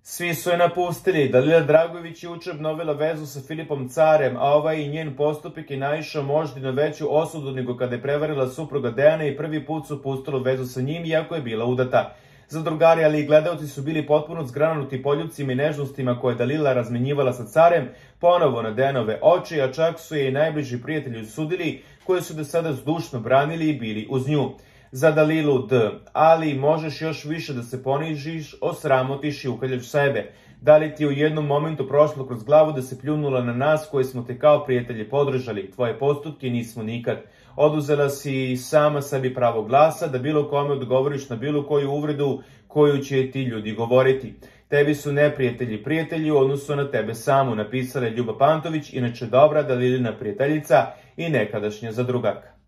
Svi su je napustili. Dalila Dragojević je juče obnovila vezu sa Filipom Carem, a ovaj i njen postupak je naišao možda i na veću osudu nego kada je prevarila supruga Dejana i prvi put su pustili vezu sa njim, iako je bila udata. Zadrugari, ali i gledaoci su bili potpuno zgranuti poljupcima i nežnostima koje je Dalila razmenjivala sa Carem, ponovo na Dejanove oči, a čak su je i najbliži prijatelji sudili, koji su do sada zdušno branili i bili uz nju. Za Dalilu D. Ali možeš još više da se ponižiš, osramotiš i ukaljaš sebe. Da li ti je u jednom momentu prošlo kroz glavu da se pljunula na nas koji smo te kao prijatelji podržali? Tvoje postupke nismo nikad. Oduzela si sama sebi pravo glasa da bilo kome odgovoriš na bilo koju uvredu koju će ti ljudi govoriti. Tebi su neprijatelji prijatelji u odnosu na tebe samu, napisala je Ljuba Pantović, inače dobra Dalilina prijateljica i nekadašnja zadrugarka.